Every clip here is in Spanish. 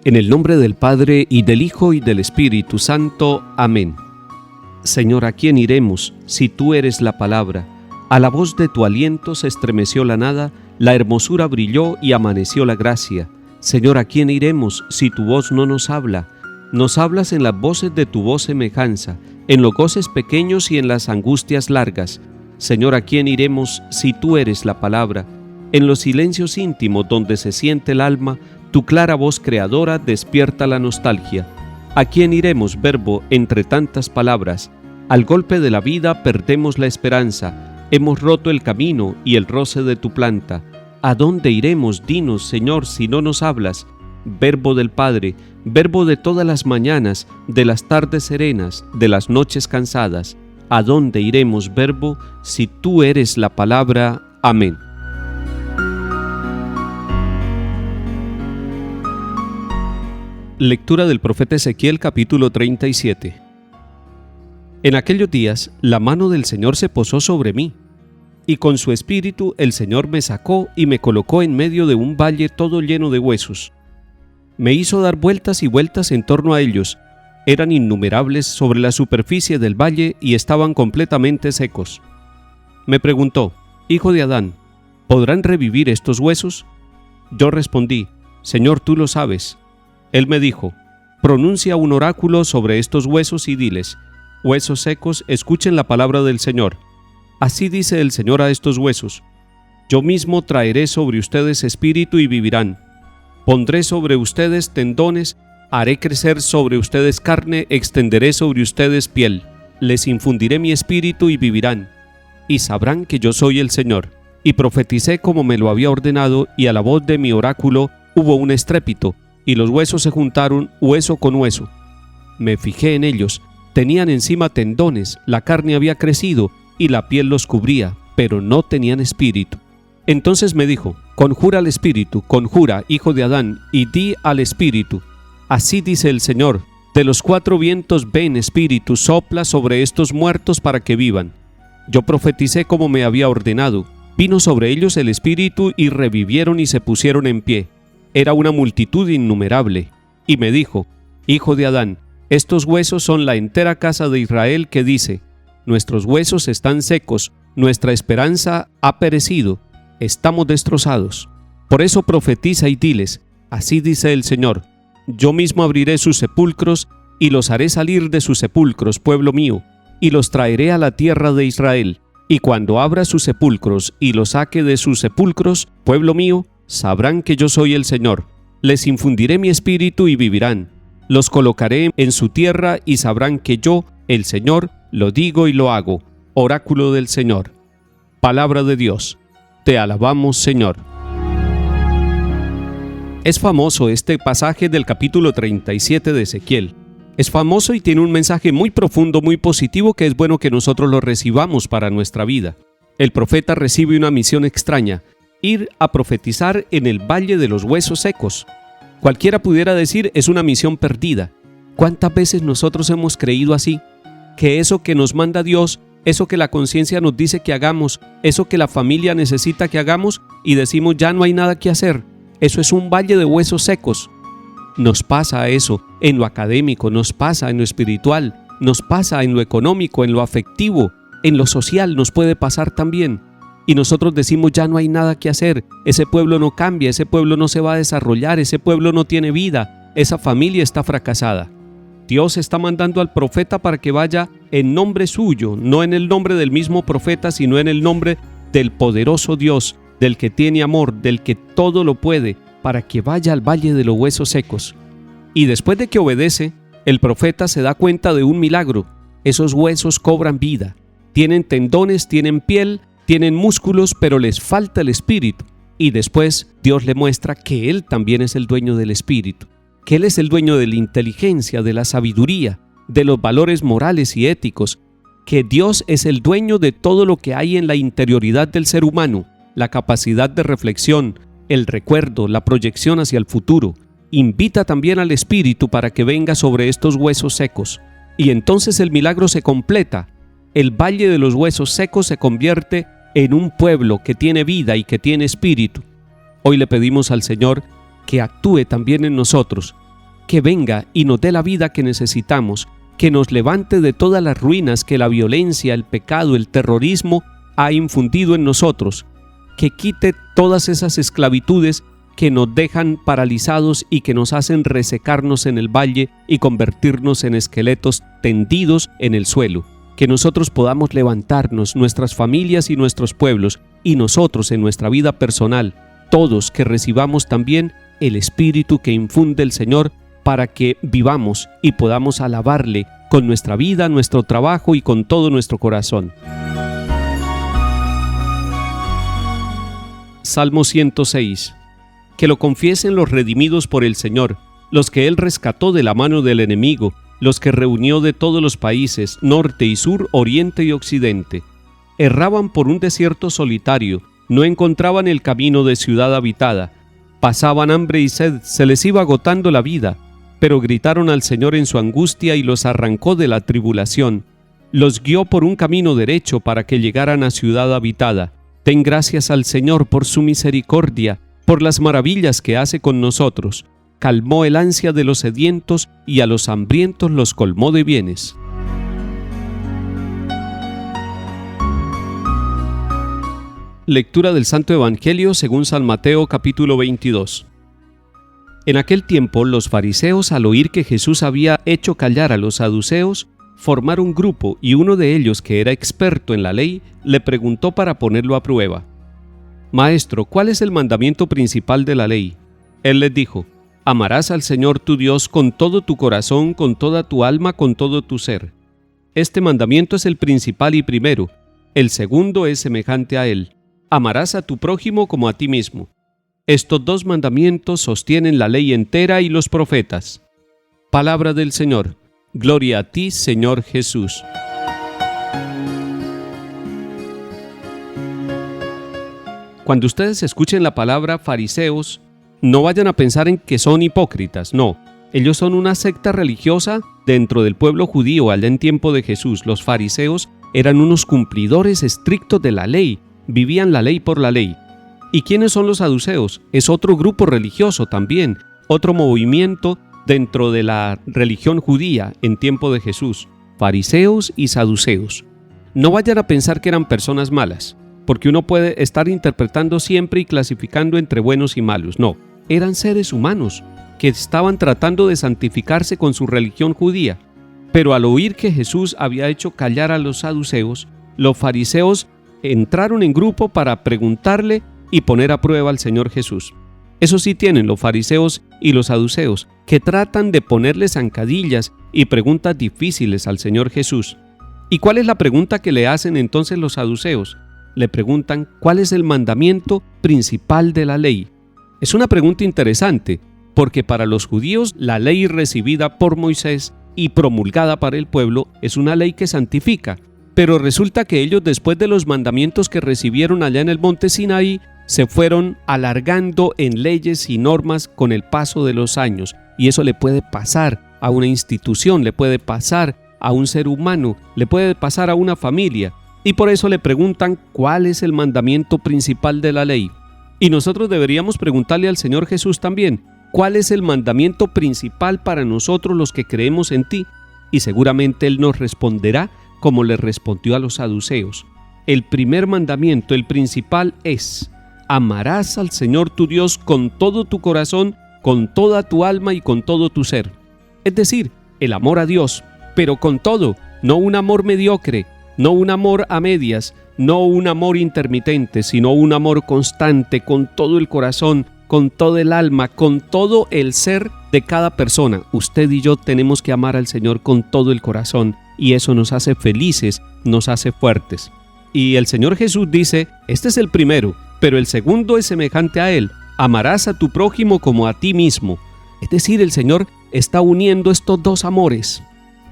En el nombre del Padre, y del Hijo, y del Espíritu Santo. Amén. Señor, ¿a quién iremos si tú eres la palabra? A la voz de tu aliento se estremeció la nada, la hermosura brilló y amaneció la gracia. Señor, ¿a quién iremos si tu voz no nos habla? Nos hablas en las voces de tu voz semejanza, en los goces pequeños y en las angustias largas. Señor, ¿a quién iremos si tú eres la palabra? En los silencios íntimos donde se siente el alma, tu clara voz creadora despierta la nostalgia. ¿A quién iremos, Verbo, entre tantas palabras? Al golpe de la vida perdemos la esperanza, hemos roto el camino y el roce de tu planta. ¿A dónde iremos, dinos, Señor, si no nos hablas? Verbo del Padre, Verbo de todas las mañanas, de las tardes serenas, de las noches cansadas. ¿A dónde iremos, Verbo, si tú eres la palabra? Amén. Lectura del profeta Ezequiel, capítulo 37. En aquellos días, la mano del Señor se posó sobre mí, y con su espíritu el Señor me sacó y me colocó en medio de un valle todo lleno de huesos. Me hizo dar vueltas y vueltas en torno a ellos. Eran innumerables sobre la superficie del valle y estaban completamente secos. Me preguntó: Hijo de Adán, ¿podrán revivir estos huesos? Yo respondí: Señor, tú lo sabes. Él me dijo: pronuncia un oráculo sobre estos huesos y diles: huesos secos, escuchen la palabra del Señor. Así dice el Señor a estos huesos: yo mismo traeré sobre ustedes espíritu y vivirán. Pondré sobre ustedes tendones, haré crecer sobre ustedes carne, extenderé sobre ustedes piel. Les infundiré mi espíritu y vivirán. Y sabrán que yo soy el Señor. Y profeticé como me lo había ordenado, y a la voz de mi oráculo hubo un estrépito, y los huesos se juntaron hueso con hueso. Me fijé en ellos, tenían encima tendones, la carne había crecido y la piel los cubría, pero no tenían espíritu. Entonces me dijo: conjura al espíritu, conjura, hijo de Adán, y di al espíritu: así dice el Señor, de los cuatro vientos ven, espíritu, sopla sobre estos muertos para que vivan. Yo profeticé como me había ordenado, vino sobre ellos el espíritu y revivieron y se pusieron en pie. Era una multitud innumerable. Y me dijo: hijo de Adán, estos huesos son la entera casa de Israel que dice: nuestros huesos están secos, nuestra esperanza ha perecido, estamos destrozados. Por eso profetiza y diles: así dice el Señor, yo mismo abriré sus sepulcros y los haré salir de sus sepulcros, pueblo mío, y los traeré a la tierra de Israel. Y cuando abra sus sepulcros y los saque de sus sepulcros, pueblo mío, sabrán que yo soy el Señor. Les infundiré mi espíritu y vivirán. Los colocaré en su tierra y sabrán que yo, el Señor, lo digo y lo hago. Oráculo del Señor. Palabra de Dios. Te alabamos, Señor. Es famoso este pasaje del capítulo 37 de Ezequiel. Es famoso y tiene un mensaje muy profundo, muy positivo, que es bueno que nosotros lo recibamos para nuestra vida. El profeta recibe una misión extraña: ir a profetizar en el valle de los huesos secos. Cualquiera pudiera decir: es una misión perdida. ¿Cuántas veces nosotros hemos creído así? Que eso que nos manda Dios, eso que la conciencia nos dice que hagamos, eso que la familia necesita que hagamos, y decimos: ya no hay nada que hacer. Eso es un valle de huesos secos. Nos pasa eso en lo académico, nos pasa en lo espiritual, nos pasa en lo económico, en lo afectivo, en lo social nos puede pasar también. Y nosotros decimos: ya no hay nada que hacer, ese pueblo no cambia, ese pueblo no se va a desarrollar, ese pueblo no tiene vida, esa familia está fracasada. Dios está mandando al profeta para que vaya en nombre suyo, no en el nombre del mismo profeta, sino en el nombre del poderoso Dios, del que tiene amor, del que todo lo puede, para que vaya al valle de los huesos secos. Y después de que obedece, el profeta se da cuenta de un milagro. Esos huesos cobran vida, tienen tendones, tienen piel, tienen músculos, pero les falta el espíritu. Y después Dios le muestra que Él también es el dueño del espíritu, que Él es el dueño de la inteligencia, de la sabiduría, de los valores morales y éticos, que Dios es el dueño de todo lo que hay en la interioridad del ser humano, la capacidad de reflexión, el recuerdo, la proyección hacia el futuro. Invita también al espíritu para que venga sobre estos huesos secos. Y entonces el milagro se completa. El valle de los huesos secos se convierte en un pueblo que tiene vida y que tiene espíritu. Hoy le pedimos al Señor que actúe también en nosotros, que venga y nos dé la vida que necesitamos, que nos levante de todas las ruinas que la violencia, el pecado, el terrorismo ha infundido en nosotros, que quite todas esas esclavitudes que nos dejan paralizados y que nos hacen resecarnos en el valle y convertirnos en esqueletos tendidos en el suelo. Que nosotros podamos levantarnos, nuestras familias y nuestros pueblos, y nosotros en nuestra vida personal, todos que recibamos también el Espíritu que infunde el Señor para que vivamos y podamos alabarle con nuestra vida, nuestro trabajo y con todo nuestro corazón. Salmo 106. Que lo confiesen los redimidos por el Señor, los que Él rescató de la mano del enemigo, los que reunió de todos los países, norte y sur, oriente y occidente. Erraban por un desierto solitario, no encontraban el camino de ciudad habitada. Pasaban hambre y sed, se les iba agotando la vida, pero gritaron al Señor en su angustia y los arrancó de la tribulación. Los guió por un camino derecho para que llegaran a ciudad habitada. Den gracias al Señor por su misericordia, por las maravillas que hace con nosotros. Calmó el ansia de los sedientos y a los hambrientos los colmó de bienes. Lectura del Santo Evangelio según San Mateo capítulo 22. En aquel tiempo los fariseos, al oír que Jesús había hecho callar a los saduceos, formaron un grupo y uno de ellos, que era experto en la ley, le preguntó para ponerlo a prueba: Maestro, ¿cuál es el mandamiento principal de la ley? Él les dijo: Amarás al Señor tu Dios con todo tu corazón, con toda tu alma, con todo tu ser. Este mandamiento es el principal y primero. El segundo es semejante a él: amarás a tu prójimo como a ti mismo. Estos dos mandamientos sostienen la ley entera y los profetas. Palabra del Señor. Gloria a ti, Señor Jesús. Cuando ustedes escuchen la palabra fariseos, no vayan a pensar en que son hipócritas, no. Ellos son una secta religiosa dentro del pueblo judío allá en tiempo de Jesús. Los fariseos eran unos cumplidores estrictos de la ley, vivían la ley por la ley. ¿Y quiénes son los saduceos? Es otro grupo religioso también, otro movimiento dentro de la religión judía en tiempo de Jesús. Fariseos y saduceos. No vayan a pensar que eran personas malas, porque uno puede estar interpretando siempre y clasificando entre buenos y malos. No, eran seres humanos que estaban tratando de santificarse con su religión judía. Pero al oír que Jesús había hecho callar a los saduceos, los fariseos entraron en grupo para preguntarle y poner a prueba al Señor Jesús. Eso sí tienen los fariseos y los saduceos, que tratan de ponerle zancadillas y preguntas difíciles al Señor Jesús. ¿Y cuál es la pregunta que le hacen entonces los saduceos? Le preguntan: ¿cuál es el mandamiento principal de la ley? Es una pregunta interesante, porque para los judíos la ley recibida por Moisés y promulgada para el pueblo es una ley que santifica, pero resulta que ellos, después de los mandamientos que recibieron allá en el monte Sinaí, se fueron alargando en leyes y normas con el paso de los años, y eso le puede pasar a una institución, le puede pasar a un ser humano, le puede pasar a una familia. Y por eso le preguntan cuál es el mandamiento principal de la ley. Y nosotros deberíamos preguntarle al Señor Jesús también, ¿cuál es el mandamiento principal para nosotros los que creemos en ti? Y seguramente Él nos responderá como le respondió a los saduceos. El primer mandamiento, el principal, es: amarás al Señor tu Dios con todo tu corazón, con toda tu alma y con todo tu ser. Es decir, el amor a Dios, pero con todo, no un amor mediocre, no un amor a medias, no un amor intermitente, sino un amor constante, con todo el corazón, con todo el alma, con todo el ser de cada persona. Usted y yo tenemos que amar al Señor con todo el corazón, y eso nos hace felices, nos hace fuertes. Y el Señor Jesús dice: este es el primero, pero el segundo es semejante a él: amarás a tu prójimo como a ti mismo. Es decir, el Señor está uniendo estos dos amores.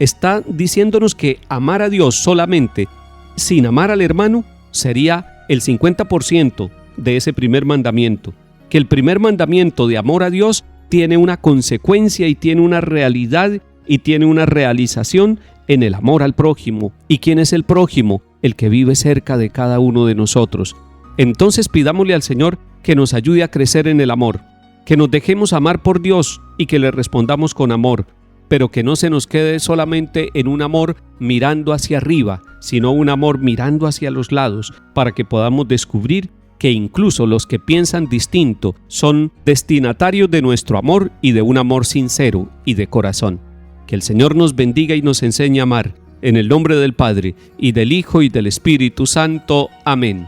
Está diciéndonos que amar a Dios solamente, sin amar al hermano, sería el 50% de ese primer mandamiento. Que el primer mandamiento de amor a Dios tiene una consecuencia y tiene una realidad y tiene una realización en el amor al prójimo. ¿Y quién es el prójimo? El que vive cerca de cada uno de nosotros. Entonces pidámosle al Señor que nos ayude a crecer en el amor. que nos dejemos amar por Dios y que le respondamos con amor, pero que no se nos quede solamente en un amor mirando hacia arriba, sino un amor mirando hacia los lados, para que podamos descubrir que incluso los que piensan distinto son destinatarios de nuestro amor y de un amor sincero y de corazón. Que el Señor nos bendiga y nos enseñe a amar, en el nombre del Padre, y del Hijo, y del Espíritu Santo. Amén.